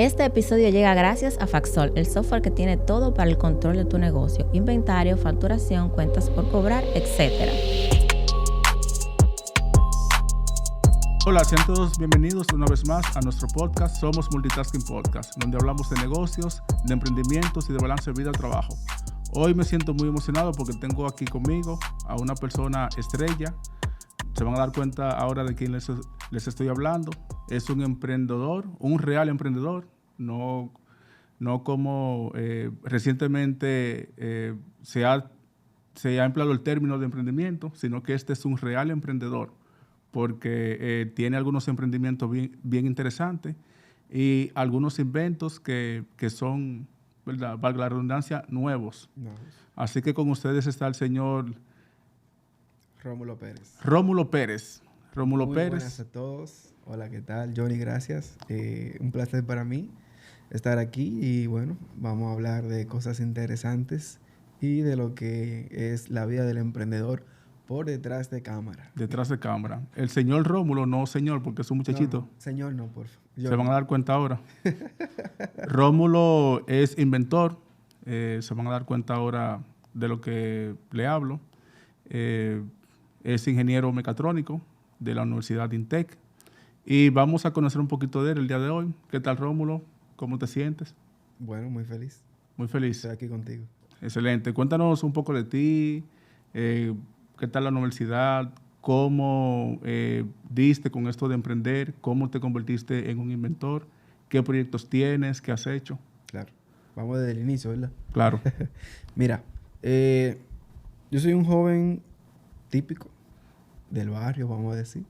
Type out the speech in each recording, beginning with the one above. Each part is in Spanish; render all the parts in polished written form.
Este episodio llega gracias a Faxol, el software que tiene todo para el control de tu negocio, inventario, facturación, cuentas por cobrar, etc. Hola, sean todos bienvenidos una vez más a nuestro podcast Somos Multitasking Podcast, donde hablamos de negocios, de emprendimientos y de balance de vida-trabajo. Hoy me siento muy emocionado porque tengo aquí conmigo a una persona estrella. Se van a dar cuenta ahora de quién les estoy hablando. Es un emprendedor, un real emprendedor, no como recientemente se ha empleado el término de emprendimiento, sino que este es un real emprendedor porque tiene algunos emprendimientos bien interesantes y algunos inventos que son, ¿verdad?, valga la redundancia, nuevos. Así que con ustedes está el señor Rómulo Pérez. Rómulo Muy Pérez. Buenas a todos. Hola, ¿qué tal? Johnny, gracias. Un placer para mí estar aquí y bueno, vamos a hablar de cosas interesantes y de lo que es la vida del emprendedor por detrás de cámara. Detrás de cámara. El señor Rómulo, no señor, porque es un muchachito. No, señor, no, por favor. Se van a dar cuenta ahora. Rómulo es inventor. Se van a dar cuenta ahora de lo que le hablo. Es ingeniero mecatrónico de la Universidad de INTEC. Y vamos a conocer un poquito de él el día de hoy. ¿Qué tal, Rómulo? ¿Cómo te sientes? Bueno, muy feliz. Muy feliz. Estoy aquí contigo. Excelente. Cuéntanos un poco de ti. ¿Qué tal la universidad? ¿Cómo diste con esto de emprender? ¿Cómo te convertiste en un inventor? ¿Qué proyectos tienes? ¿Qué has hecho? Claro. Vamos desde el inicio, ¿verdad? Claro. Mira, yo soy un joven típico del barrio, vamos a decir.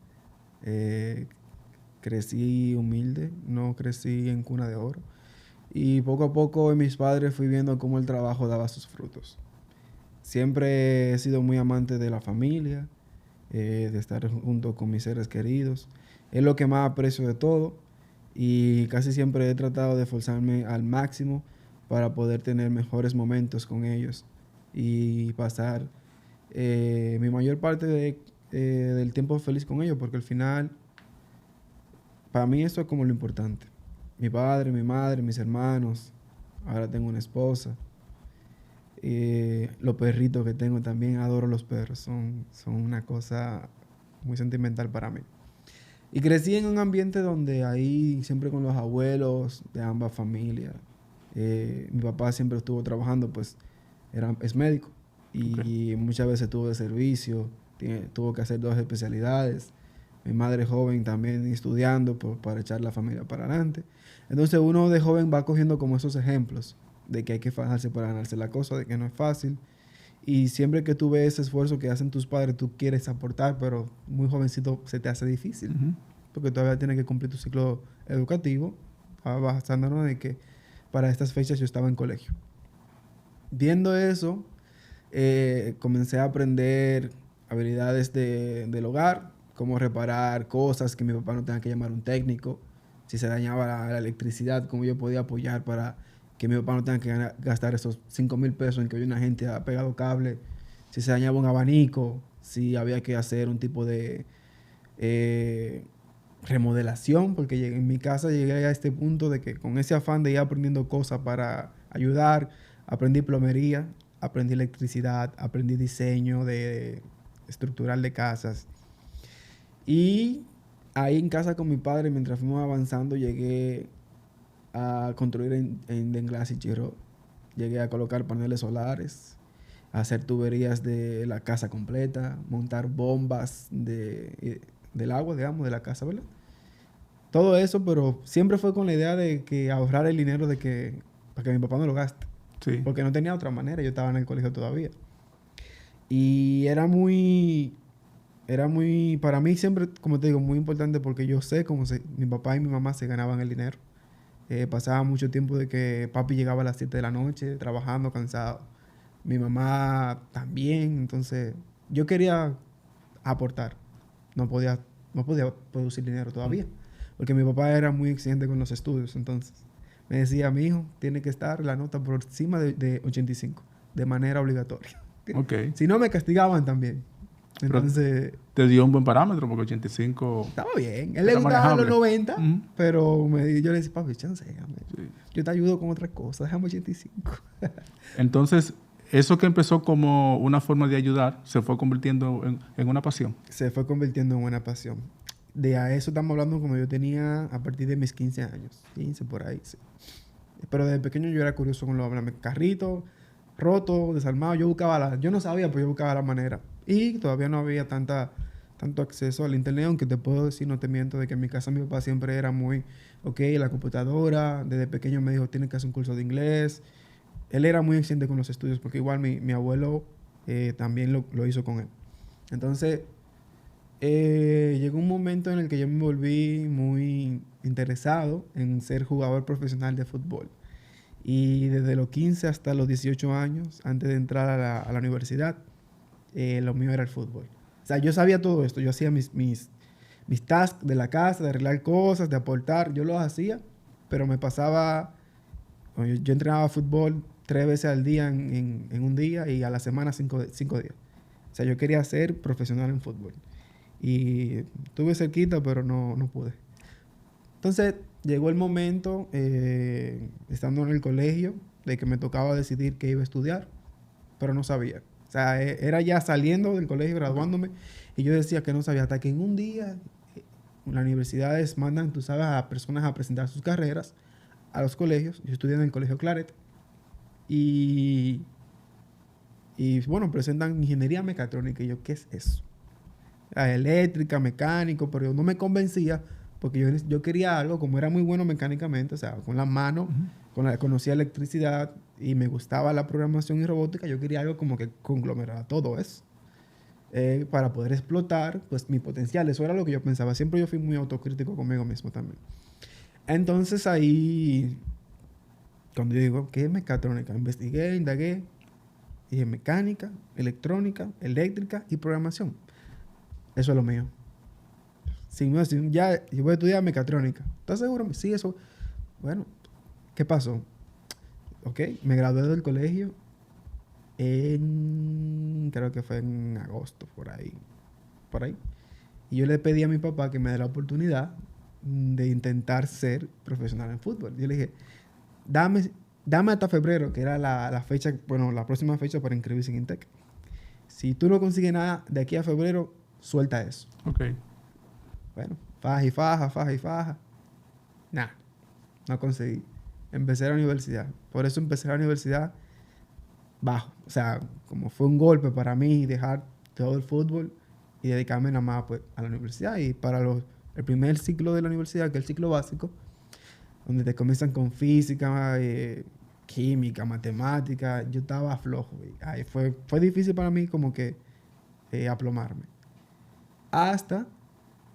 Crecí humilde, no crecí en cuna de oro. Y poco a poco en mis padres fui viendo cómo el trabajo daba sus frutos. Siempre he sido muy amante de la familia, de estar junto con mis seres queridos. Es lo que más aprecio de todo y casi siempre he tratado de esforzarme al máximo para poder tener mejores momentos con ellos y pasar mi mayor parte del tiempo feliz con ellos, porque al final, para mí esto es como lo importante. Mi padre, mi madre, mis hermanos, ahora tengo una esposa. Los perritos que tengo también, adoro los perros, son una cosa muy sentimental para mí. Y crecí en un ambiente donde ahí siempre con los abuelos de ambas familias. Mi papá siempre estuvo trabajando, pues es médico y muchas veces estuvo de servicio, tuvo que hacer 2 especialidades. Mi madre joven también estudiando para echar la familia para adelante. Entonces uno de joven va cogiendo como esos ejemplos de que hay que fajarse para ganarse la cosa, de que no es fácil. Y siempre que tú ves ese esfuerzo que hacen tus padres, tú quieres aportar, pero muy jovencito se te hace difícil. Uh-huh. Porque todavía tienes que cumplir tu ciclo educativo, basándonos de que para estas fechas yo estaba en colegio. Viendo eso, comencé a aprender habilidades del hogar, cómo reparar cosas, que mi papá no tenga que llamar a un técnico. Si se dañaba la electricidad, cómo yo podía apoyar para que mi papá no tenga que gastar esos 5,000 pesos en que hoy una gente ha pegado cable. Si se dañaba un abanico, si había que hacer un tipo de remodelación, porque en mi casa llegué a este punto de que con ese afán de ir aprendiendo cosas para ayudar, aprendí plomería, aprendí electricidad, aprendí diseño estructural de casas. Y ahí en casa con mi padre, mientras fuimos avanzando, llegué a construir en Denglas y Chiró. Llegué a colocar paneles solares, a hacer tuberías de la casa completa, montar bombas del agua, digamos, de la casa, ¿verdad? Todo eso, pero siempre fue con la idea de que ahorrar el dinero para que mi papá no lo gaste. Sí. Porque no tenía otra manera, yo estaba en el colegio todavía. Y era muy, para mí siempre, como te digo, muy importante porque yo sé cómo mi papá y mi mamá se ganaban el dinero. Pasaba mucho tiempo de que papi llegaba a las 7 de la noche trabajando, cansado. Mi mamá también. Entonces, yo quería aportar. No podía producir dinero todavía. Porque mi papá era muy exigente con los estudios. Entonces, me decía, mi hijo, tiene que estar la nota por encima de 85, de manera obligatoria. Okay. Si no, me castigaban también. Entonces... Te dio un buen parámetro porque 85... Estaba bien. Él le gustaba los 90, pero yo le decía, papi, chance, déjame. Sí. Yo te ayudo con otras cosas, déjame 85. Entonces, eso que empezó como una forma de ayudar, se fue convirtiendo en una pasión. Se fue convirtiendo en una pasión. De a eso estamos hablando cuando yo tenía a partir de mis 15 años. 15 por ahí, sí. Pero desde pequeño yo era curioso con los carritos, rotos, desarmados. Yo no sabía, pero yo buscaba la manera. Y todavía no había tanto acceso al internet, aunque te puedo decir, no te miento, de que en mi casa mi papá siempre era muy, la computadora. Desde pequeño me dijo, tienes que hacer un curso de inglés. Él era muy exigente con los estudios, porque igual mi abuelo también lo hizo con él. Entonces, llegó un momento en el que yo me volví muy interesado en ser jugador profesional de fútbol. Y desde los 15 hasta los 18 años, antes de entrar a la universidad, lo mío era el fútbol. O sea, yo sabía todo esto. Yo hacía mis tasks de la casa, de arreglar cosas, de aportar. Yo los hacía, pero me pasaba... Yo entrenaba fútbol 3 veces al día en un día y a la semana 5 días. O sea, yo quería ser profesional en fútbol. Y estuve cerquita, pero no pude. Entonces, llegó el momento, estando en el colegio, de que me tocaba decidir qué iba a estudiar, pero no sabía. O sea, era ya saliendo del colegio, graduándome, y yo decía que no sabía. Hasta que en un día, las universidades mandan, tú sabes, a personas a presentar sus carreras a los colegios. Yo estudié en el Colegio Claret. Y bueno, presentan ingeniería mecatrónica. Y yo, ¿qué es eso? Eléctrica, mecánico, pero yo no me convencía porque yo quería algo, como era muy bueno mecánicamente, o sea, con las manos, conocía electricidad y me gustaba la programación y robótica. Yo quería algo como que conglomerara todo eso para poder explotar pues mi potencial. Eso era lo que yo pensaba. Siempre yo fui muy autocrítico conmigo mismo también. Entonces ahí, cuando yo digo, ¿qué es mecatrónica? Investigué, indagué, dije mecánica, electrónica, eléctrica y programación. Eso es lo mío. Ya, yo voy a estudiar mecatrónica. ¿Estás seguro? Sí, eso. Bueno, ¿qué pasó? Ok, me gradué del colegio creo que fue en agosto, por ahí. Y yo le pedí a mi papá que me dé la oportunidad de intentar ser profesional en fútbol. Yo le dije, dame hasta febrero, que era la fecha, bueno, la próxima fecha para inscribirse en Intec. Si tú no consigues nada de aquí a febrero, suelta eso. Ok. Bueno, faja y faja. Nada, no conseguí. Empecé la universidad. Por eso empecé la universidad bajo. O sea, como fue un golpe para mí dejar todo el fútbol y dedicarme nada más pues, a la universidad. Y para el primer ciclo de la universidad, que es el ciclo básico, donde te comienzan con física, química, matemática, yo estaba flojo. Ahí fue difícil para mí como que aplomarme. Hasta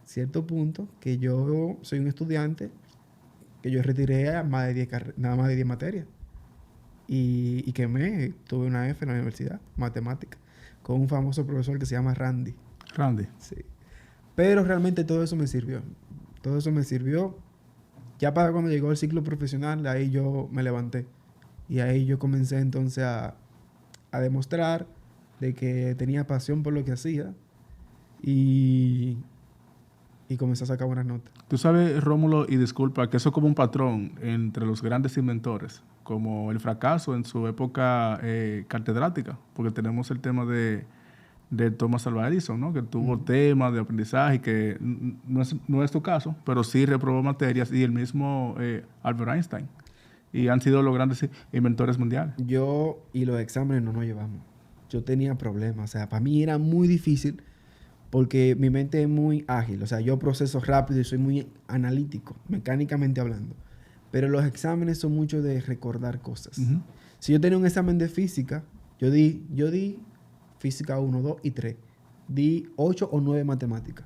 cierto punto que yo soy un estudiante que yo retiré nada más de 10 materias. Y tuve una F en la universidad, matemática, con un famoso profesor que se llama Randy. Randy. Sí. Pero realmente todo eso me sirvió. Todo eso me sirvió. Ya para cuando llegó el ciclo profesional, ahí yo me levanté. Y ahí yo comencé entonces a demostrar de que tenía pasión por lo que hacía. Y comencé a sacar buenas notas. Tú sabes, Rómulo, y disculpa, que eso es como un patrón entre los grandes inventores, como el fracaso en su época catedrática, porque tenemos el tema de Thomas Alva Edison, ¿no? Que tuvo temas de aprendizaje que no es tu caso, pero sí reprobó materias, y el mismo Albert Einstein. Y han sido los grandes inventores mundiales. Yo y los exámenes no nos llevamos. Yo tenía problemas. O sea, para mí era muy difícil porque mi mente es muy ágil. O sea, yo proceso rápido y soy muy analítico, mecánicamente hablando. Pero los exámenes son mucho de recordar cosas. Uh-huh. Si yo tenía un examen de física, yo di física 1, 2 y 3. Di 8 o 9 matemáticas.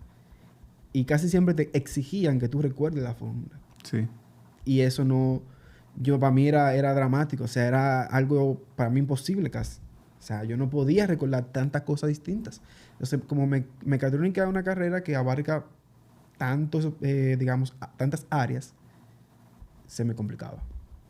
Y casi siempre te exigían que tú recuerdes la fórmula. Sí. Y eso no... para mí era dramático. O sea, era algo para mí imposible casi. O sea, yo no podía recordar tantas cosas distintas. Entonces, como mecatrónica es una carrera que abarca tantas áreas, se me complicaba.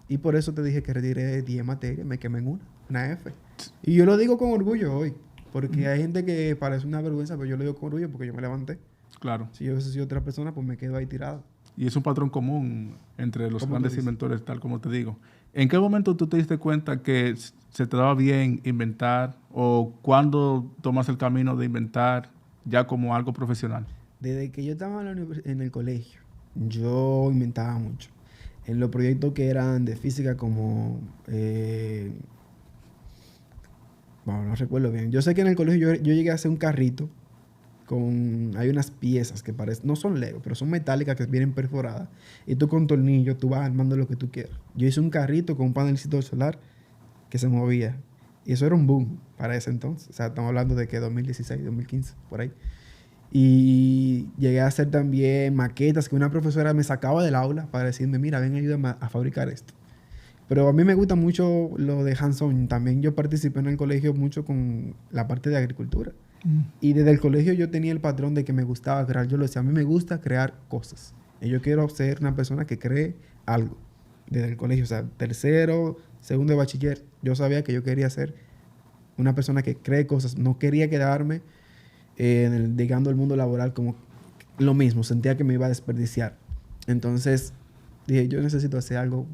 Y por eso te dije que retiré 10 materias, me quemé en una F. Y yo lo digo con orgullo hoy. Porque hay gente que parece una vergüenza, pero yo lo digo con orgullo porque yo me levanté. Claro. Si yo hubiese sido otra persona, pues me quedo ahí tirado. Y es un patrón común entre los ¿Cómo tú grandes dices? inventores, tal como te digo. ¿En qué momento tú te diste cuenta que se te daba bien inventar o cuándo tomas el camino de inventar ya como algo profesional? Desde que yo estaba en el colegio, yo inventaba mucho. En los proyectos que eran de física como... bueno, no recuerdo bien. Yo sé que en el colegio yo llegué a hacer un carrito con... Hay unas piezas que parecen... No son Lego, pero son metálicas que vienen perforadas. Y tú con tornillo, tú vas armando lo que tú quieras. Yo hice un carrito con un panelcito solar que se movía. Y eso era un boom para ese entonces. O sea, estamos hablando de que 2016, 2015, por ahí. Y llegué a hacer también maquetas que una profesora me sacaba del aula para decirme, mira, ven, ayúdame a fabricar esto. Pero a mí me gusta mucho lo de hands-on. También yo participé en el colegio mucho con la parte de agricultura. Y desde el colegio yo tenía el patrón de que me gustaba crear. Yo lo decía, a mí me gusta crear cosas. Y yo quiero ser una persona que cree algo. Desde el colegio, o sea, tercero, segundo de bachiller, yo sabía que yo quería ser una persona que cree cosas. No quería quedarme llegando al mundo laboral como lo mismo. Sentía que me iba a desperdiciar. Entonces dije, yo necesito hacer algo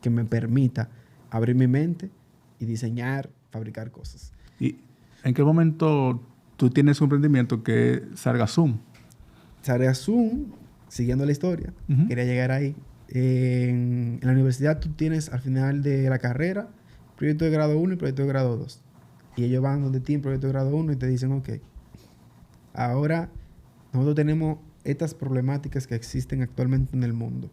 que me permita abrir mi mente y diseñar, fabricar cosas. ¿Y en qué momento tú tienes un emprendimiento que es Sargassum? Sargassum, siguiendo la historia, quería llegar ahí. En la universidad tú tienes al final de la carrera proyecto de grado 1 y proyecto de grado 2. Y ellos van donde ti en proyecto de grado 1 y te dicen, ok, ahora nosotros tenemos estas problemáticas que existen actualmente en el mundo.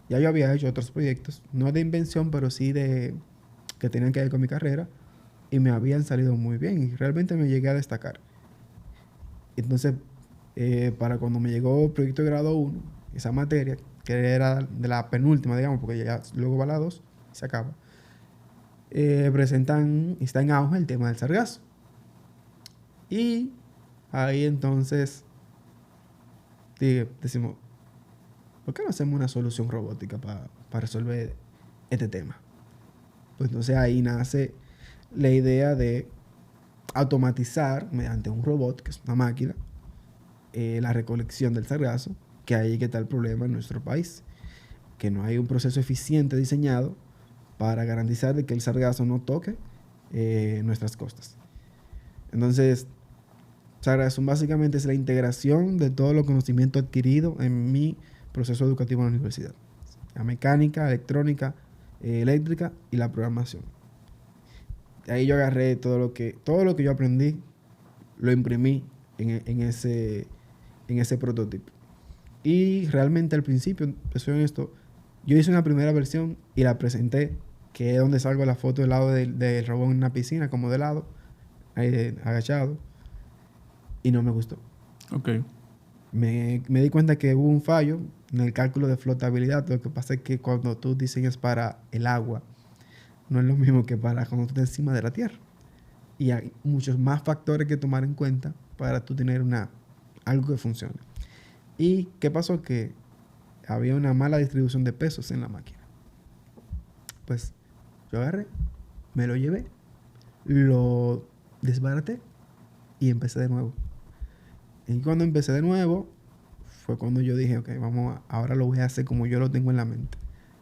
Ya yo había hecho otros proyectos, no de invención, pero sí de que tenían que ver con mi carrera, y me habían salido muy bien y realmente me llegué a destacar. Entonces, para cuando me llegó el proyecto de grado 1, esa materia, que era de la penúltima, digamos, porque ya luego va la 2 y se acaba, presentan, está en auge el tema del sargazo. Y ahí entonces decimos, ¿por qué no hacemos una solución robótica para resolver este tema? Pues entonces ahí nace la idea de automatizar mediante un robot, que es una máquina, la recolección del sargazo, que ahí que está el problema en nuestro país, que no hay un proceso eficiente diseñado para garantizar de que el sargazo no toque nuestras costas. Entonces, Sargassum básicamente es la integración de todo los conocimientos adquiridos en mi proceso educativo en la universidad. La mecánica, electrónica, eléctrica y la programación. Ahí yo agarré todo lo que yo aprendí, lo imprimí en ese prototipo. Y realmente al principio, soy honesto, yo hice una primera versión y la presenté, que es donde salgo la foto del lado del robot en una piscina, como de lado, ahí agachado, y no me gustó. Ok. Me di cuenta que hubo un fallo en el cálculo de flotabilidad. Lo que pasa es que cuando tú diseñas para el agua, no es lo mismo que para cuando tú estás encima de la tierra. Y hay muchos más factores que tomar en cuenta para tú tener algo que funcione. ¿Y qué pasó? Que había una mala distribución de pesos en la máquina. Pues yo agarré, me lo llevé, lo desbaraté y empecé de nuevo. Y cuando empecé de nuevo, fue cuando yo dije, ok, ahora lo voy a hacer como yo lo tengo en la mente.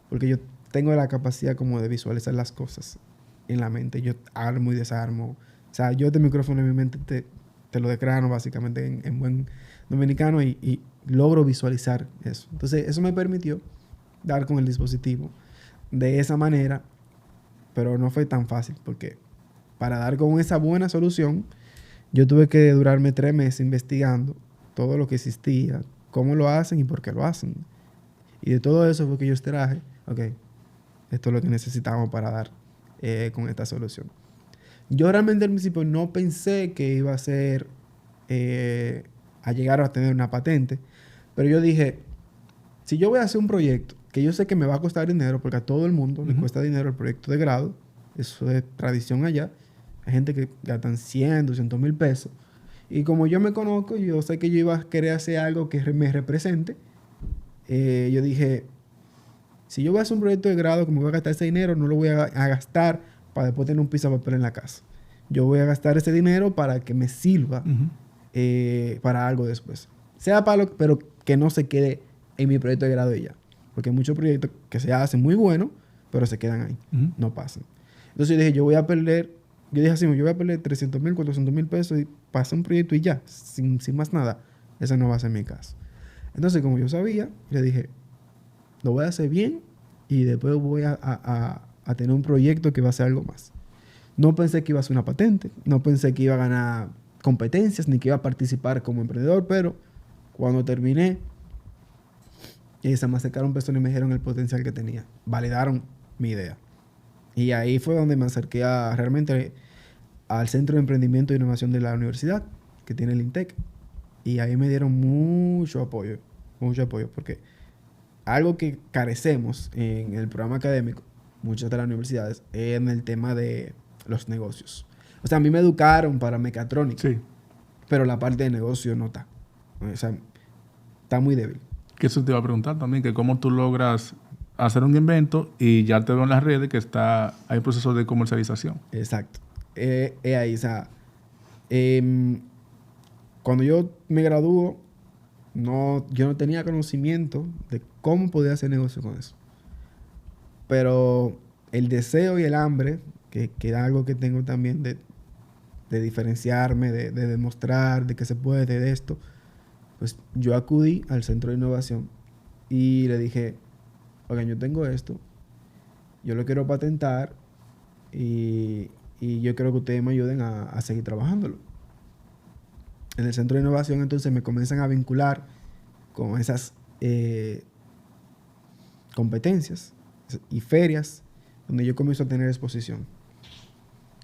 Porque yo tengo la capacidad como de visualizar las cosas en la mente. Yo armo y desarmo. O sea, yo este micrófono en mi mente te lo decrano básicamente en buen dominicano y logro visualizar eso. Entonces, eso me permitió dar con el dispositivo de esa manera, pero no fue tan fácil porque para dar con esa buena solución, yo tuve que durarme 3 meses investigando todo lo que existía, cómo lo hacen y por qué lo hacen. Y de todo eso fue que yo extraje, ok, esto es lo que necesitamos para dar con esta solución. Yo realmente al principio no pensé que iba a ser a llegar a tener una patente, pero yo dije, si yo voy a hacer un proyecto que yo sé que me va a costar dinero, porque a todo el mundo le cuesta dinero el proyecto de grado, eso es tradición allá. Hay gente que gastan 100, 200 mil pesos. Y como yo me conozco, yo sé que yo iba a querer hacer algo que me represente. Yo dije, si yo voy a hacer un proyecto de grado que me voy a gastar ese dinero, no lo voy a gastar para después tener un piso de papel en la casa. yo voy a gastar ese dinero para que me sirva para algo después. Sea para lo, pero que no se quede en mi proyecto de grado y ya. Porque hay muchos proyectos que se hacen muy buenos, pero se quedan ahí. No pasan. Entonces yo dije, yo voy a perder 300,000, 400,000 pesos y pasar un proyecto y ya, sin más nada. Ese no va a ser mi caso. Entonces, como yo sabía, le dije, lo voy a hacer bien y después voy a tener un proyecto que va a ser algo más. No pensé que iba a ser una patente, no pensé que iba a ganar competencias, ni que iba a participar como emprendedor, pero cuando terminé, se me acercaron personas y me dijeron el potencial que tenía. Validaron mi idea. Y ahí fue donde me acerqué realmente al Centro de Emprendimiento e Innovación de la universidad, que tiene el INTEC. Y ahí me dieron mucho apoyo, porque algo que carecemos en el programa académico, muchas de las universidades, es en el tema de los negocios. O sea, a mí me educaron para mecatrónica, Sí. pero la parte de negocio no está. O sea, está muy débil. Que eso te iba a preguntar también, que cómo tú logras hacer un invento y ya te veo en las redes que hay un proceso de comercialización. Exacto. Ahí, o sea, cuando yo me graduó, yo no tenía conocimiento de cómo podía hacer negocio con eso. Pero el deseo y el hambre, que era algo que tengo también de diferenciarme, de demostrar de que se puede de esto, pues yo acudí al Centro de Innovación y le dije, oigan, yo tengo esto, yo lo quiero patentar y yo quiero que ustedes me ayuden a seguir trabajándolo. En el Centro de Innovación entonces me comienzan a vincular con esas competencias y ferias donde yo comienzo a tener exposición.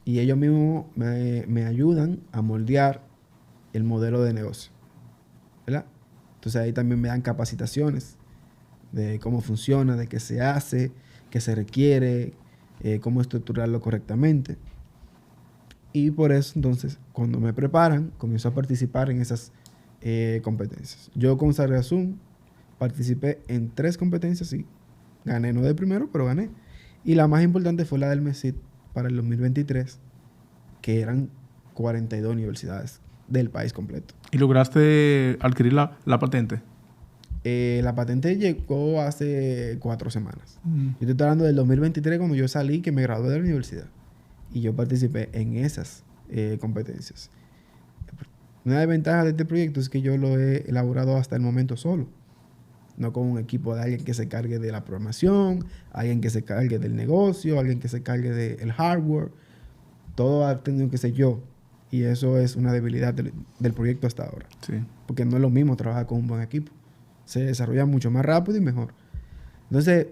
Y ellos mismos me ayudan a moldear el modelo de negocio, ¿verdad? Entonces ahí también me dan capacitaciones de cómo funciona, de qué se hace, qué se requiere, cómo estructurarlo correctamente. Y por eso, entonces, cuando me preparan, comienzo a participar en esas competencias. Yo con Sargasum participé en 3 competencias y gané, no de primero, pero gané. Y la más importante fue la del MESID para el 2023, que eran 42 universidades del país completo. ¿Y lograste adquirir la patente? La patente llegó hace 4 semanas. Yo estoy hablando del 2023 cuando yo salí, que me gradué de la universidad. Y yo participé en esas competencias. Una desventaja de este proyecto es que yo lo he elaborado hasta el momento solo. No con un equipo de alguien que se cargue de la programación, alguien que se cargue del negocio, alguien que se cargue del hardware. Todo ha tenido que ser yo. Y eso es una debilidad del proyecto hasta ahora. Sí. Porque no es lo mismo trabajar con un buen equipo. Se desarrolla mucho más rápido y mejor. Entonces,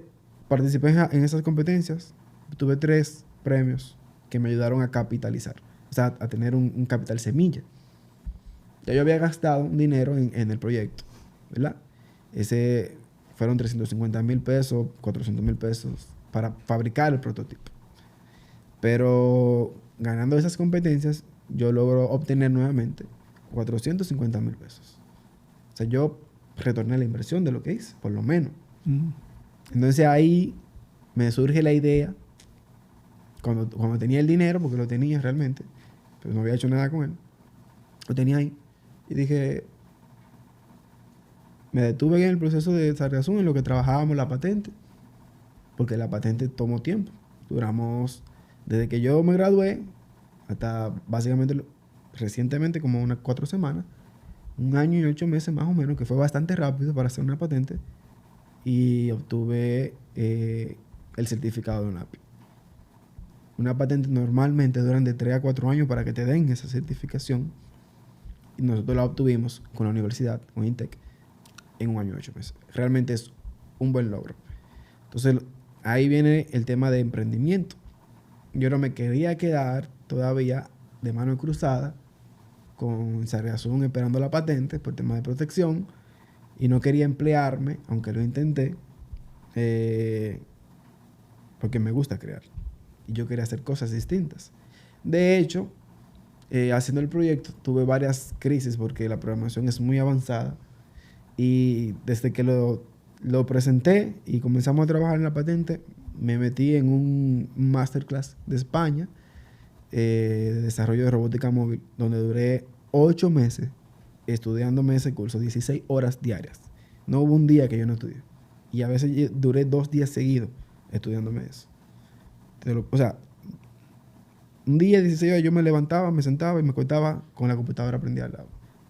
participé en esas competencias. Tuve 3 premios que me ayudaron a capitalizar. O sea, a tener un capital semilla. Ya yo había gastado un dinero en el proyecto, ¿verdad? Ese fueron 350,000 pesos, 400,000 pesos para fabricar el prototipo. Pero ganando esas competencias, yo logro obtener nuevamente 450,000 pesos. O sea, yo retorné la inversión de lo que hice, por lo menos. Entonces ahí me surge la idea, cuando tenía el dinero, porque lo tenía realmente, pero no había hecho nada con él, lo tenía ahí, y dije, me detuve en el proceso de Sargasum en lo que trabajábamos la patente, porque la patente tomó tiempo. Duramos, desde que yo me gradué, hasta básicamente recientemente, como unas 4 semanas, 1 año y 8 meses más o menos, que fue bastante rápido para hacer una patente, y obtuve el certificado de UNAPI. Una patente normalmente duran de 3 a 4 años para que te den esa certificación, y nosotros la obtuvimos con la universidad, con INTEC, en 1 año y 8 meses. Realmente es un buen logro. Entonces, ahí viene el tema de emprendimiento. Yo no me quería quedar todavía de mano cruzada con Sargasum esperando la patente por tema de protección, y no quería emplearme, aunque lo intenté, porque me gusta crear y yo quería hacer cosas distintas. De hecho, haciendo el proyecto tuve varias crisis porque la programación es muy avanzada, y desde que lo presenté y comenzamos a trabajar en la patente, me metí en un masterclass de España de desarrollo de robótica móvil, donde duré 8 meses estudiándome ese curso, 16 horas diarias. No hubo un día que yo no estudié. Y a veces duré 2 días seguidos estudiándome eso. O sea, un día, 16 horas, yo me levantaba, me sentaba y me acostaba con la computadora prendida al lado.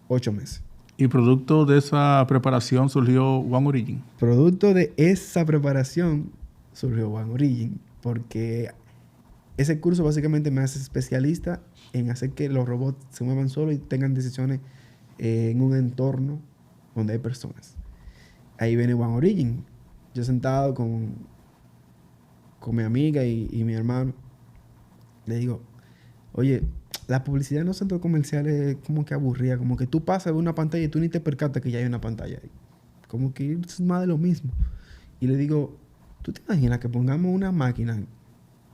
8 meses. Y producto de esa preparación surgió One Origin. Producto de esa preparación surgió One Origin, porque ese curso básicamente me hace especialista en hacer que los robots se muevan solos y tengan decisiones en un entorno donde hay personas. Ahí viene One Origin. Yo sentado con mi amiga y mi hermano, le digo, oye, la publicidad en los centros comerciales es como que aburrida, como que tú pasas de una pantalla y tú ni te percatas que ya hay una pantalla ahí. Como que es más de lo mismo. Y le digo, ¿tú te imaginas que pongamos una máquina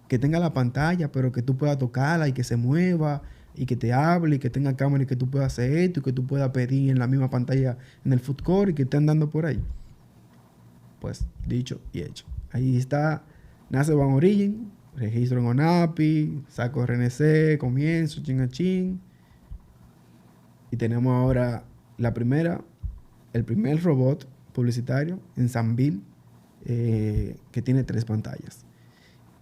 que tenga la pantalla, pero que tú puedas tocarla y que se mueva y que te hable y que tenga cámara y que tú puedas hacer esto y que tú puedas pedir en la misma pantalla en el food court y que esté andando por ahí? Pues dicho y hecho. Ahí está, nace One Origin, registro en ONAPI, saco RNC, comienzo, chin a chin. Y tenemos ahora el primer robot publicitario en Sanville que tiene 3 pantallas.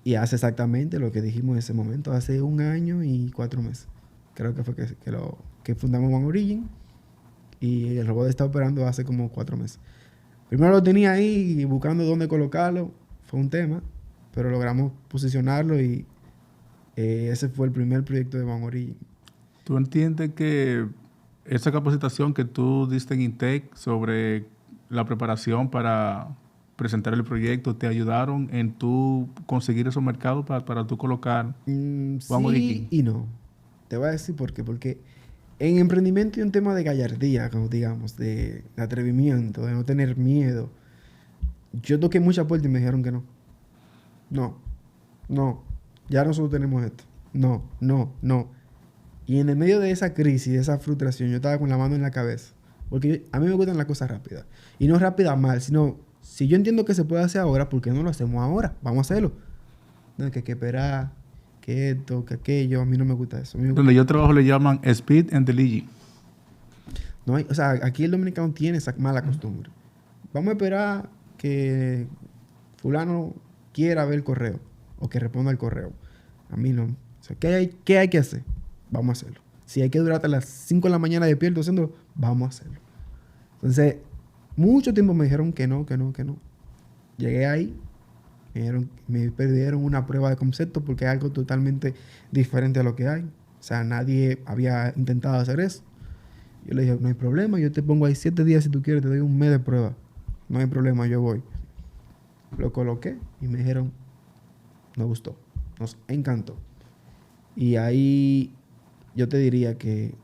Y hace exactamente lo que dijimos en ese momento, hace 1 año y 4 meses. Creo que fue que fundamos One Origin y el robot está operando hace como 4 meses. Primero lo tenía ahí buscando dónde colocarlo, fue un tema, pero logramos posicionarlo y ese fue el primer proyecto de One Origin. ¿Tú entiendes que esa capacitación que tú diste en Intec sobre la preparación para presentar el proyecto te ayudaron en tú conseguir esos mercados para tú colocar One Origin? Sí y no. Te voy a decir por qué. Porque en emprendimiento hay un tema de gallardía, como digamos, de atrevimiento, de no tener miedo. Yo toqué muchas puertas y me dijeron que no. No. Ya nosotros tenemos esto. No. Y en el medio de esa crisis, de esa frustración, yo estaba con la mano en la cabeza. Porque a mí me gustan las cosas rápidas. Y no rápidas mal, sino si yo entiendo que se puede hacer ahora, ¿por qué no lo hacemos ahora? Vamos a hacerlo. No, que hay que esperar, que esto, que aquello. A mí no me gusta eso. Donde yo trabajo le llaman Speed and Delivery. No hay, o sea, aquí el dominicano tiene esa mala costumbre. Vamos a esperar que fulano quiera ver el correo o que responda al correo. A mí no. O sea, ¿qué hay que hacer? Vamos a hacerlo. Si hay que durar hasta las 5 de la mañana despierto haciéndolo, vamos a hacerlo. Entonces, mucho tiempo me dijeron que no. Llegué ahí, me pidieron una prueba de concepto porque es algo totalmente diferente a lo que hay. O sea, nadie había intentado hacer eso. Yo le dije, no hay problema, yo te pongo ahí 7 días si tú quieres, te doy 1 mes de prueba. No hay problema, yo voy. Lo coloqué y me dijeron, nos gustó, nos encantó. Y ahí yo te diría que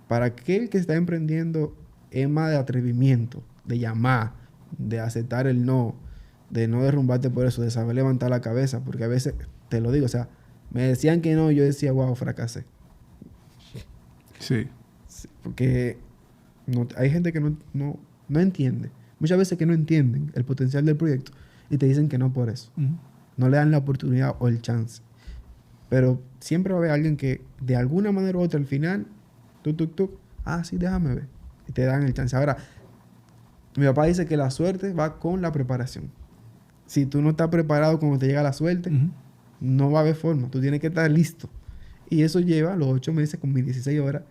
para aquel que está emprendiendo es más de atrevimiento, de llamar, de aceptar el no, de no derrumbarte por eso, de saber levantar la cabeza, porque a veces, te lo digo, o sea, me decían que no, yo decía, wow, fracasé. Sí. Porque hay gente que no entiende. Muchas veces que no entienden el potencial del proyecto y te dicen que no por eso. Uh-huh. No le dan la oportunidad o el chance. Pero siempre va a haber alguien que de alguna manera u otra al final, sí, déjame ver. Y te dan el chance. Ahora, mi papá dice que la suerte va con la preparación. Si tú no estás preparado cuando te llega la suerte, Uh-huh. no va a haber forma. Tú tienes que estar listo. Y eso lleva los 8 meses con mis 16 horas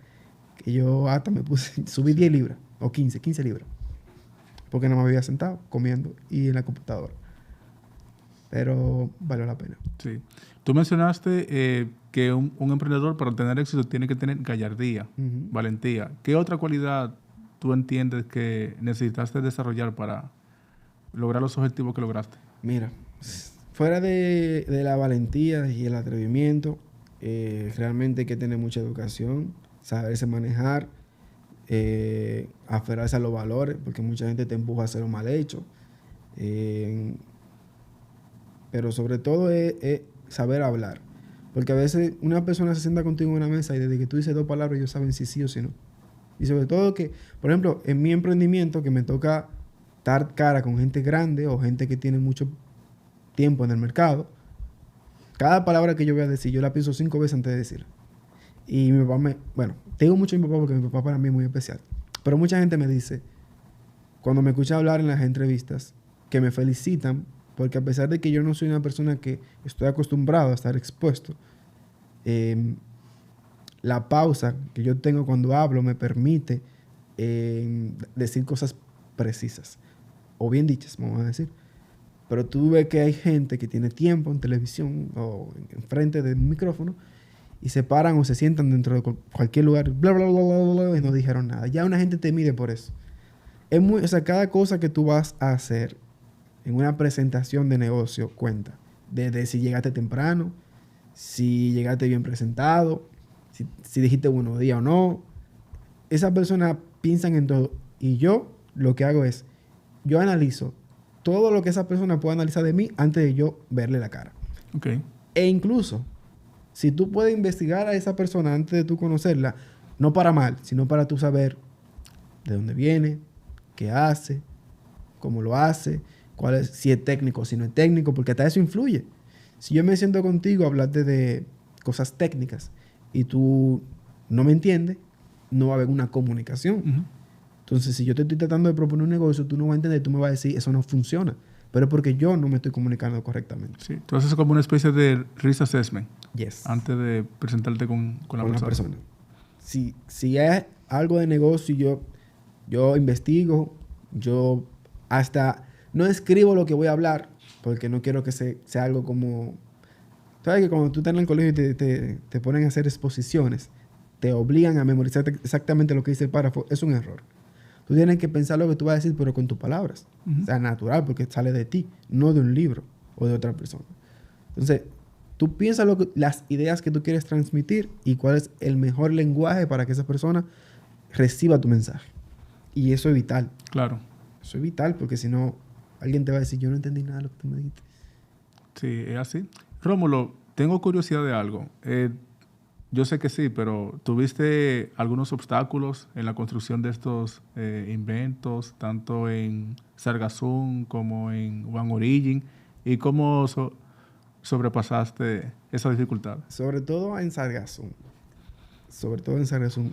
que yo hasta subí 10 libras o 15 libras. Porque no me había sentado comiendo y en la computadora. Pero valió la pena. Sí. Tú mencionaste que un emprendedor para tener éxito tiene que tener gallardía, Uh-huh. valentía. ¿Qué otra cualidad tú entiendes que necesitaste desarrollar para lograr los objetivos que lograste? Mira, fuera de la valentía y el atrevimiento, realmente hay que tener mucha educación, saberse manejar, aferrarse a los valores, porque mucha gente te empuja a hacerlo mal hecho. Pero sobre todo es saber hablar. Porque a veces una persona se sienta contigo en una mesa y desde que tú dices 2 palabras ellos saben si sí o si no. Y sobre todo que, por ejemplo, en mi emprendimiento que me toca dar cara con gente grande o gente que tiene mucho tiempo en el mercado, cada palabra que yo voy a decir, yo la pienso 5 veces antes de decirla. Y mi papá bueno, te digo mucho a mi papá porque mi papá para mí es muy especial. Pero mucha gente me dice, cuando me escucha hablar en las entrevistas, que me felicitan porque a pesar de que yo no soy una persona que estoy acostumbrado a estar expuesto, la pausa que yo tengo cuando hablo me permite decir cosas precisas o bien dichas, vamos a decir. Pero tú ves que hay gente que tiene tiempo en televisión o enfrente de un micrófono y se paran o se sientan dentro de cualquier lugar, bla, bla, bla, bla, bla, y no dijeron nada. Ya una gente te mide por eso. O sea, cada cosa que tú vas a hacer en una presentación de negocio cuenta. Desde si llegaste temprano, si llegaste bien presentado, si dijiste buenos días o no. Esas personas piensan en todo. Y yo lo que hago es, yo analizo todo lo que esa persona puede analizar de mí antes de yo verle la cara. Okay. E incluso, si tú puedes investigar a esa persona antes de tú conocerla, no para mal, sino para tú saber de dónde viene, qué hace, cómo lo hace, si es técnico o si no es técnico, porque hasta eso influye. Si yo me siento contigo a hablarte de cosas técnicas y tú no me entiendes, no va a haber una comunicación. Uh-huh. Entonces, si yo te estoy tratando de proponer un negocio, tú no vas a entender, tú me vas a decir, eso no funciona. Pero es porque yo no me estoy comunicando correctamente. Sí, entonces es como una especie de risk assessment. Yes. Antes de presentarte con la persona. Si es algo de negocio, yo investigo, yo hasta no escribo lo que voy a hablar, porque no quiero que sea algo como... ¿Sabes que cuando tú estás en el colegio y te ponen a hacer exposiciones, te obligan a memorizar exactamente lo que dice el párrafo? Es un error. Tú tienes que pensar lo que tú vas a decir, pero con tus palabras. Uh-huh. O sea, natural, porque sale de ti, no de un libro o de otra persona. Entonces, tú piensas las ideas que tú quieres transmitir y cuál es el mejor lenguaje para que esa persona reciba tu mensaje. Y eso es vital. Claro. Eso es vital, porque si no, alguien te va a decir, yo no entendí nada de lo que tú me dijiste. Sí, es así. Rómulo, tengo curiosidad de algo. Yo sé que sí, pero ¿tuviste algunos obstáculos en la construcción de estos inventos, tanto en Sargassum como en One Origin? ¿Y cómo sobrepasaste esa dificultad? Sobre todo en Sargassum.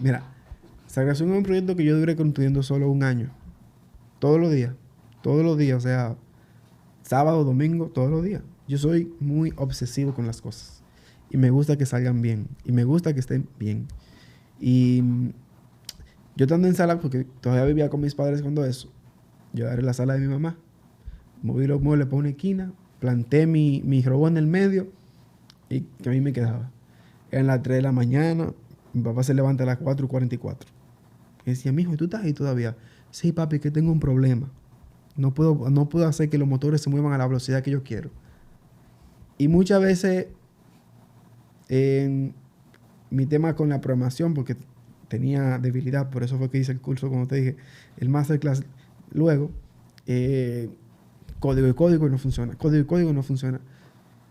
Mira, Sargassum es un proyecto que yo duré construyendo solo 1 año. Todos los días, o sea, sábado, domingo, todos los días. Yo soy muy obsesivo con las cosas. Y me gusta que salgan bien. Y me gusta que estén bien. Y yo estando en sala, porque todavía vivía con mis padres cuando eso, yo agarré la sala de mi mamá, moví los muebles para una esquina, planté mi robot en el medio y que a mí me quedaba. Eran las 3 de la mañana, mi papá se levanta a las 4:44. Y decía, mijo, ¿y tú estás ahí todavía? Sí, papi, que tengo un problema. No puedo hacer que los motores se muevan a la velocidad que yo quiero. Y muchas veces... mi tema con la programación, porque tenía debilidad, por eso fue que hice el curso, como te dije, el masterclass. Luego, código y código no funciona.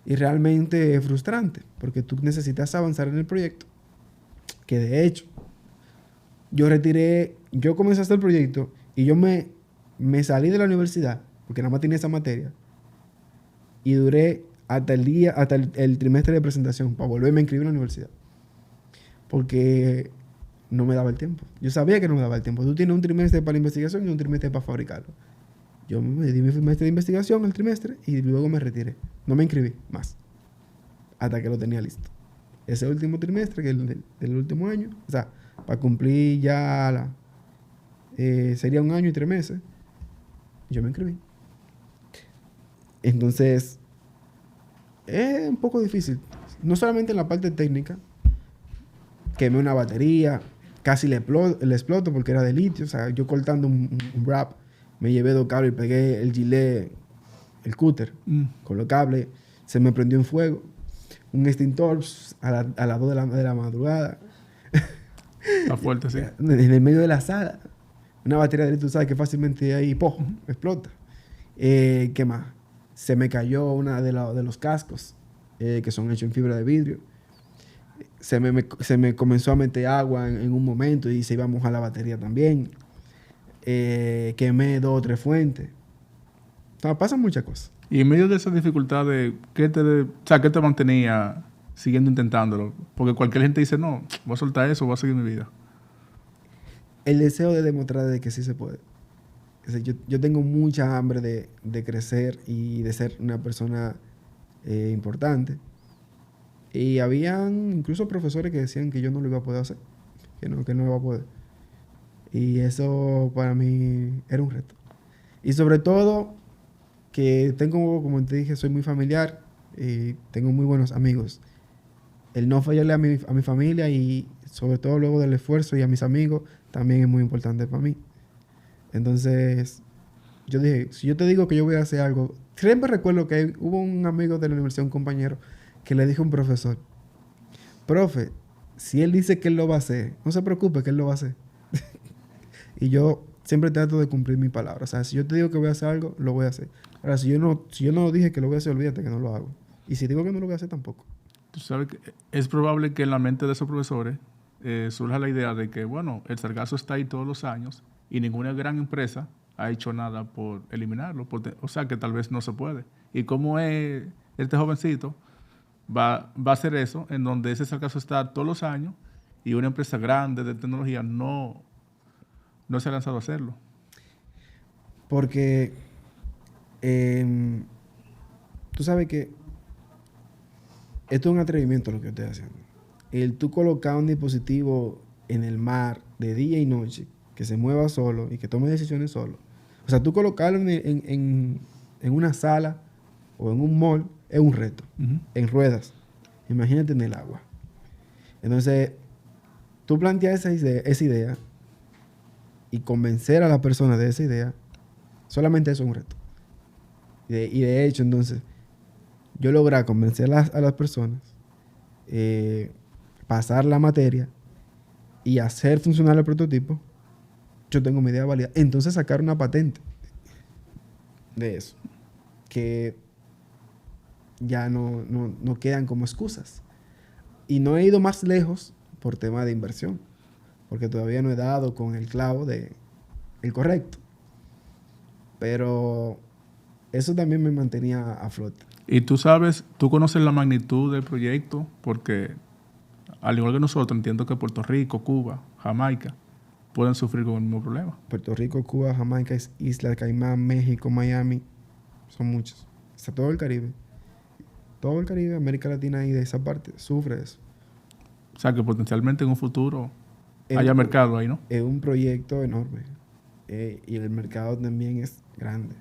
Y realmente es frustrante, porque tú necesitas avanzar en el proyecto. Que de hecho, yo comencé a hacer el proyecto y yo me salí de la universidad, porque nada más tenía esa materia, y duré hasta el trimestre de presentación para volverme a inscribir en la universidad. Porque no me daba el tiempo. Yo sabía que no me daba el tiempo. Tú tienes un trimestre para la investigación y un trimestre para fabricarlo. Yo me di mi trimestre de investigación el trimestre y luego me retiré. No me inscribí más. Hasta que lo tenía listo. Ese último trimestre, que es del último año, o sea, para cumplir ya sería 1 año y 3 meses, yo me inscribí. Entonces... es un poco difícil. No solamente en la parte técnica. Quemé una batería. Casi le exploto porque era de litio. O sea, yo cortando un wrap, me llevé 2 cables y pegué el gilet, el cúter, con los cables. Se me prendió en fuego. Un extintor a las 2 de la madrugada. Está fuerte, sí. En el medio de la sala. Una batería de litio, ¿sabes? Que fácilmente ahí explota. ¿Qué más? Se me cayó una de los cascos, que son hechos en fibra de vidrio. Se me comenzó a meter agua en un momento y se iba a mojar la batería también. Quemé 2 o 3 fuentes. O sea, pasan muchas cosas. Y en medio de esa dificultad, ¿qué te mantenía siguiendo intentándolo? Porque cualquier gente dice, no, voy a soltar eso, voy a seguir mi vida. El deseo de demostrar de que sí se puede. O sea, yo tengo mucha hambre de crecer y de ser una persona importante. Y habían incluso profesores que decían que yo no lo iba a poder hacer, que no lo iba a poder. Y eso para mí era un reto. Y sobre todo que tengo, como te dije, soy muy familiar y tengo muy buenos amigos. El no fallarle a mi familia y sobre todo luego del esfuerzo y a mis amigos también es muy importante para mí. Entonces, yo dije, si yo te digo que yo voy a hacer algo, siempre recuerdo que hubo un amigo de la universidad, un compañero, que le dijo a un profesor, profe, si él dice que él lo va a hacer, no se preocupe que él lo va a hacer. Y yo siempre trato de cumplir mi palabra. O sea, si yo te digo que voy a hacer algo, lo voy a hacer. Ahora, si yo no dije que lo voy a hacer, olvídate que no lo hago. Y si digo que no lo voy a hacer, tampoco. Tú sabes que es probable que en la mente de esos profesores surja la idea de que, bueno, el sargazo está ahí todos los años y ninguna gran empresa ha hecho nada por eliminarlo. O sea, que tal vez no se puede. Y como es este jovencito, va a hacer eso en donde ese sargazo está todos los años y una empresa grande de tecnología no se ha lanzado a hacerlo. Porque tú sabes que esto es un atrevimiento lo que yo estoy haciendo. El tú colocar un dispositivo en el mar de día y noche, que se mueva solo y que tome decisiones solo. O sea, tú colocarlo en una sala o en un mall es un reto. Uh-huh. En ruedas. Imagínate en el agua. Entonces, tú planteas esa idea y convencer a la persona de esa idea, solamente eso es un reto. Y de hecho, entonces, yo logré convencer a las personas, pasar la materia y hacer funcionar el prototipo. Yo tengo mi idea válida. Entonces, sacar una patente de eso, que ya no quedan como excusas. Y no he ido más lejos por tema de inversión, porque todavía no he dado con el clavo el correcto. Pero eso también me mantenía a flote. Y tú conoces la magnitud del proyecto, porque al igual que nosotros, entiendo que Puerto Rico, Cuba, Jamaica pueden sufrir con el mismo problema. Puerto Rico, Cuba, Jamaica, Isla Caimán, México, Miami, son muchos. Está todo el Caribe. Todo el Caribe, América Latina y de esa parte sufre eso. O sea, que potencialmente en un futuro haya mercado ahí, ¿no? Es un proyecto enorme. Y el mercado también es grande.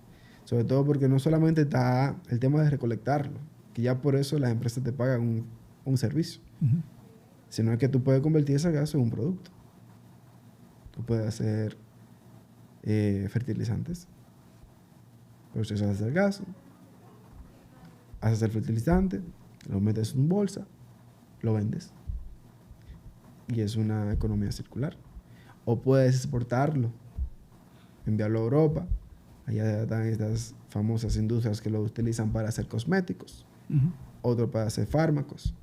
Sobre todo porque no solamente está el tema de recolectarlo, que ya por eso las empresas te pagan un servicio, Uh-huh. sino que tú puedes convertir ese gas en un producto. Tú puedes hacer fertilizantes, procesas de hacer gas, haces el fertilizante, lo metes en una bolsa, lo vendes. Y es una economía circular. O puedes exportarlo, enviarlo a Europa. Allá están estas famosas industrias que lo utilizan para hacer cosméticos, Uh-huh. otro para hacer fármacos.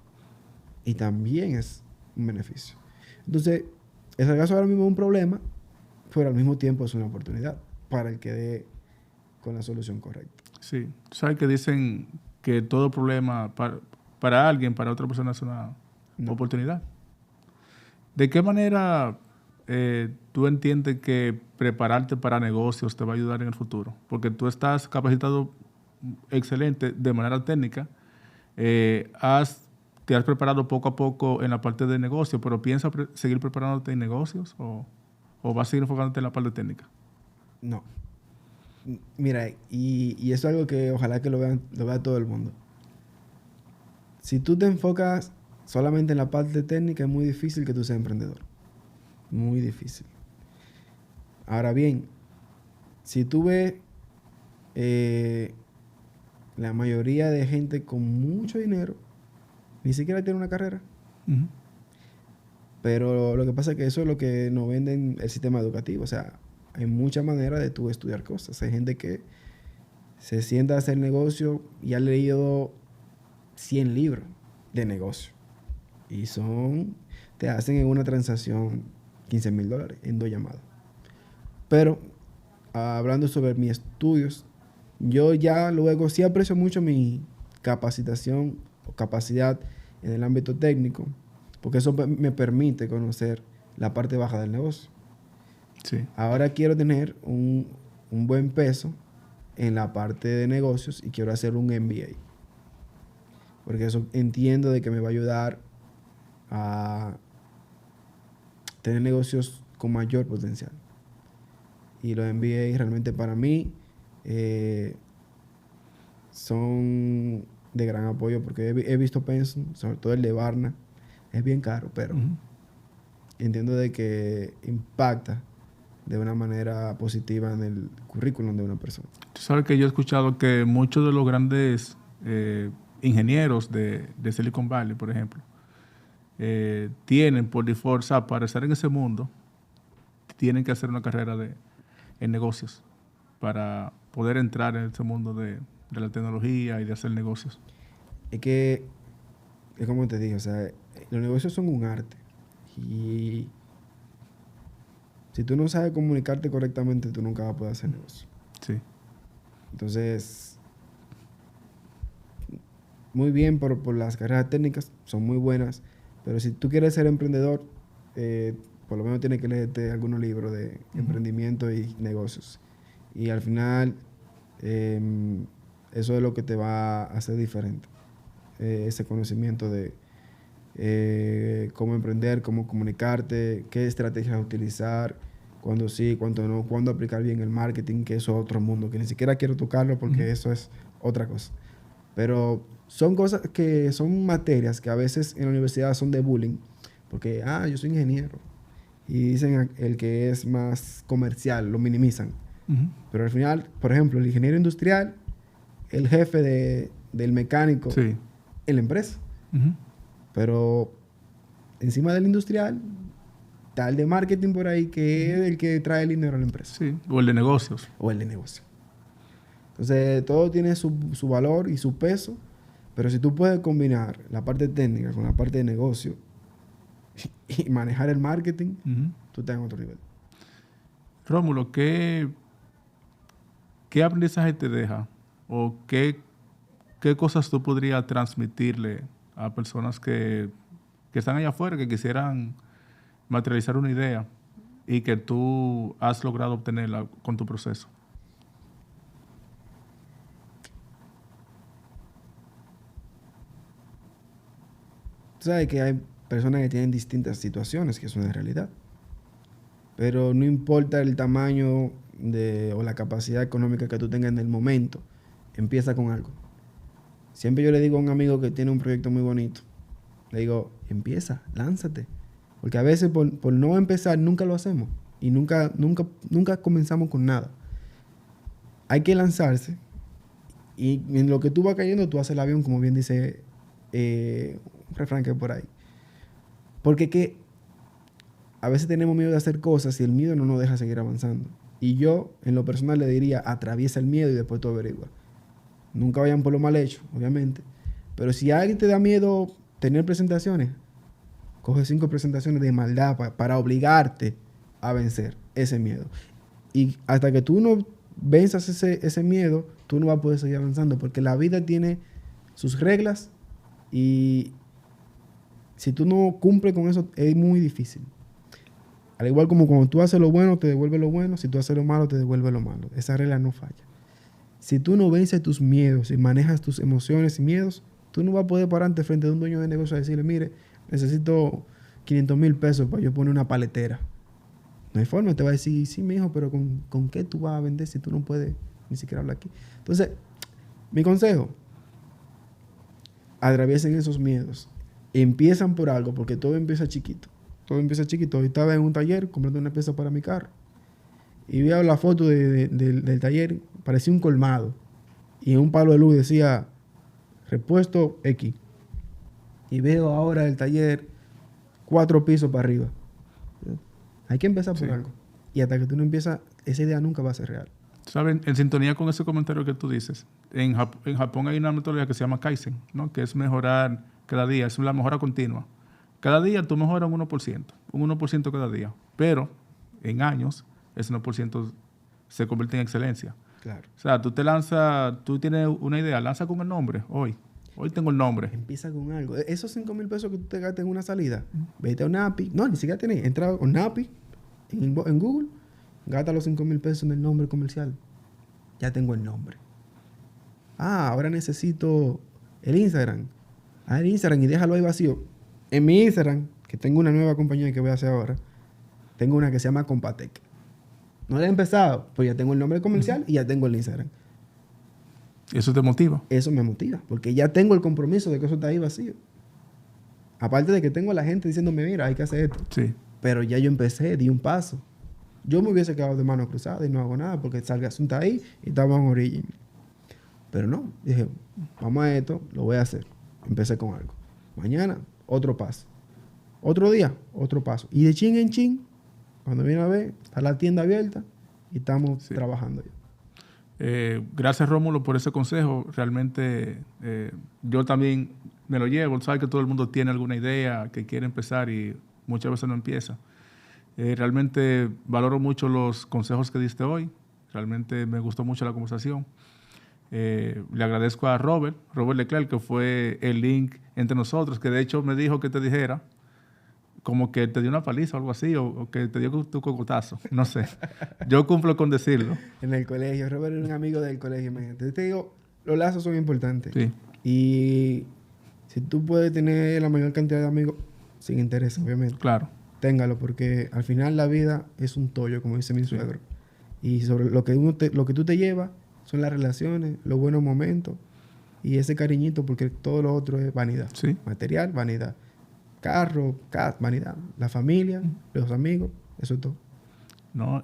Y también es un beneficio. Entonces, el sargazo ahora mismo es un problema, pero al mismo tiempo es una oportunidad para el que dé con la solución correcta. Sí. Tú sabes que dicen que todo problema para alguien, para otra persona es una oportunidad. ¿De qué manera tú entiendes que prepararte para negocios te va a ayudar en el futuro? Porque tú estás capacitado excelente de manera técnica. Te has preparado poco a poco en la parte de negocio, pero ¿piensas seguir preparándote en negocios o vas a seguir enfocándote en la parte técnica? No. Mira, y eso es algo que ojalá que lo vea todo el mundo. Si tú te enfocas solamente en la parte técnica, es muy difícil que tú seas emprendedor. Muy difícil. Ahora bien, si tú ves la mayoría de gente con mucho dinero, ni siquiera tiene una carrera. Uh-huh. Pero lo que pasa es que eso es lo que nos venden el sistema educativo. O sea, hay muchas maneras de tú estudiar cosas. Hay gente que se sienta a hacer negocio y ha leído 100 libros de negocio. Y te hacen en una transacción $15,000 en 2 llamadas. Pero, hablando sobre mis estudios yo ya luego sí aprecio mucho mi capacitación o capacidad en el ámbito técnico, porque eso me permite conocer la parte baja del negocio. Sí. Ahora quiero tener un buen peso en la parte de negocios y quiero hacer un MBA. Porque eso entiendo de que me va a ayudar a tener negocios con mayor potencial. Y los MBA realmente para mí son de gran apoyo porque he visto Pensum, sobre todo el de Barna, es bien caro, pero entiendo de que impacta de una manera positiva en el currículum de una persona. Tú sabes que yo he escuchado que muchos de los grandes ingenieros de Silicon Valley, por ejemplo, tienen por default, o sea, para estar en ese mundo, tienen que hacer una carrera en negocios para poder entrar en ese mundo de la tecnología y de hacer negocios. Es que, es como te dije, o sea, los negocios son un arte. Y si tú no sabes comunicarte correctamente, tú nunca vas a poder hacer negocio. Sí. Entonces, muy bien por las carreras técnicas, son muy buenas, pero si tú quieres ser emprendedor, por lo menos tienes que leerte algunos libros de emprendimiento y negocios. Y al final, eso es lo que te va a hacer diferente. Ese conocimiento de cómo emprender, cómo comunicarte, qué estrategias utilizar, cuándo sí, cuándo no, cuándo aplicar bien el marketing, que eso es otro mundo, que ni siquiera quiero tocarlo porque eso es otra cosa. Pero son cosas que son materias que a veces en la universidad son de bullying, porque, yo soy ingeniero. Y dicen el que es más comercial, lo minimizan. Pero al final, por ejemplo, el ingeniero industrial, el jefe del mecánico en la empresa. Pero encima del industrial, está el de marketing por ahí, que es el que trae el dinero a la empresa. Sí, o el de negocios. O el de negocio. Entonces, todo tiene su valor y su peso, pero si tú puedes combinar la parte técnica con la parte de negocio y manejar el marketing, tú estás en otro nivel. Rómulo, ¿qué aprendizaje te deja? ¿O qué cosas tú podrías transmitirle a personas que están allá afuera, que quisieran materializar una idea y que tú has logrado obtenerla con tu proceso? Tú sabes que hay personas que tienen distintas situaciones, que es una realidad. Pero no importa el tamaño o la capacidad económica que tú tengas en el momento, empieza con algo. Siempre yo le digo a un amigo que tiene un proyecto muy bonito, le digo, empieza, lánzate. Porque a veces por no empezar nunca lo hacemos y nunca comenzamos con nada. Hay que lanzarse y en lo que tú vas cayendo tú haces el avión, como bien dice un refrán que hay por ahí. Porque que a veces tenemos miedo de hacer cosas y el miedo no nos deja seguir avanzando. Y yo, en lo personal, le diría, atraviesa el miedo y después tú averigua. Nunca vayan por lo mal hecho, obviamente. Pero si a alguien te da miedo tener presentaciones, coge 5 presentaciones de maldad para obligarte a vencer ese miedo. Y hasta que tú no venzas ese miedo, tú no vas a poder seguir avanzando. Porque la vida tiene sus reglas y si tú no cumples con eso, es muy difícil. Al igual como cuando tú haces lo bueno, te devuelve lo bueno. Si tú haces lo malo, te devuelve lo malo. Esa regla no falla. Si tú no vences tus miedos y manejas tus emociones y miedos, tú no vas a poder pararte frente a un dueño de negocio y decirle, mire, necesito 500,000 pesos para yo poner una paletera. No hay forma. Te va a decir, sí, mijo, pero ¿con qué tú vas a vender si tú no puedes ni siquiera hablar aquí? Entonces, mi consejo, atraviesen esos miedos. Empiezan por algo, porque todo empieza chiquito. Todo empieza chiquito. Hoy estaba en un taller comprando una pieza para mi carro. Y veo la foto del taller, parecía un colmado. Y en un palo de luz decía, repuesto X. Y veo ahora el taller 4 pisos para arriba. Hay que empezar por algo. Y hasta que tú no empiezas, esa idea nunca va a ser real. ¿Saben? En sintonía con ese comentario que tú dices, en Japón hay una metodología que se llama Kaizen, ¿no? Que es mejorar cada día, es la mejora continua. Cada día tú mejoras un 1% cada día, pero en años ese 1% se convierte en excelencia. Claro. O sea, tú te lanzas, tú tienes una idea, lanza con el nombre hoy. Hoy tengo el nombre. Empieza con algo. Esos 5,000 pesos que tú te gastas en una salida, vete a un API. No, ni siquiera tenés. Entra a un API en Google, gasta los 5,000 pesos en el nombre comercial. Ya tengo el nombre. Ahora necesito el Instagram. El Instagram y déjalo ahí vacío. En mi Instagram, que tengo una nueva compañía que voy a hacer ahora, tengo una que se llama Compatec. No la he empezado, pues ya tengo el nombre comercial y ya tengo el Instagram. ¿Eso te motiva? Eso me motiva, porque ya tengo el compromiso de que eso está ahí vacío. Aparte de que tengo a la gente diciéndome, mira, hay que hacer esto. Sí. Pero ya yo empecé, di un paso. Yo me hubiese quedado de manos cruzadas y no hago nada porque salga asunto ahí y estaba en Origin. Pero no, dije, vamos a esto, lo voy a hacer. Empecé con algo. Mañana, otro paso. Otro día, otro paso. Y de chin en chin, cuando viene a ver, está la tienda abierta y estamos trabajando ya. Gracias, Rómulo, por ese consejo. Realmente yo también me lo llevo. Sabes que todo el mundo tiene alguna idea que quiere empezar y muchas veces no empieza. Realmente valoro mucho los consejos que diste hoy. Realmente me gustó mucho la conversación. Le agradezco a Robert Leclerc, que fue el link entre nosotros, que de hecho me dijo que te dijera como que te dio una paliza o algo así, o que te dio tu cocotazo, no sé. Yo cumplo con decirlo. En el colegio, Robert era un amigo del colegio. Te digo, los lazos son importantes. Sí. Y si tú puedes tener la mayor cantidad de amigos, sin interés, obviamente. Claro. Téngalo, porque al final la vida es un tollo, como dice mi suegro. Y sobre lo que tú te llevas son las relaciones, los buenos momentos y ese cariñito, porque todo lo otro es vanidad. Sí. Material, vanidad. Carro, vanidad. La familia, los amigos, eso es todo. ¿No?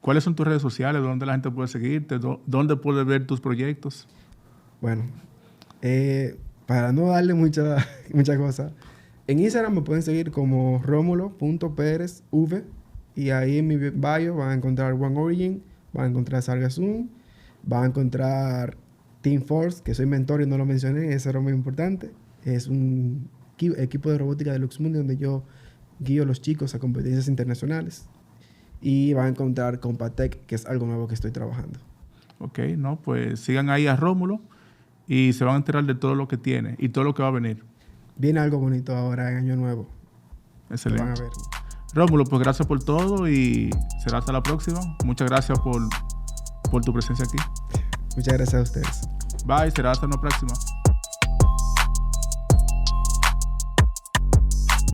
¿Cuáles son tus redes sociales? ¿Dónde la gente puede seguirte? ¿Dónde puede ver tus proyectos? Bueno, para no darle mucha cosa, en Instagram me pueden seguir como romulo.perezv y ahí en mi bio van a encontrar One Origin, van a encontrar Sargassum, van a encontrar Team Force, que soy mentor y no lo mencioné, eso era muy importante. Es un equipo de robótica de Luxmundi donde yo guío a los chicos a competencias internacionales. Y van a encontrar Compatec, que es algo nuevo que estoy trabajando. Ok, no, pues sigan ahí a Rómulo y se van a enterar de todo lo que tiene y todo lo que va a venir. Viene algo bonito ahora en Año Nuevo. Excelente. Lo van a ver. Rómulo, pues gracias por todo y será hasta la próxima. Muchas gracias por tu presencia aquí. Muchas gracias a ustedes. Bye, será hasta la próxima.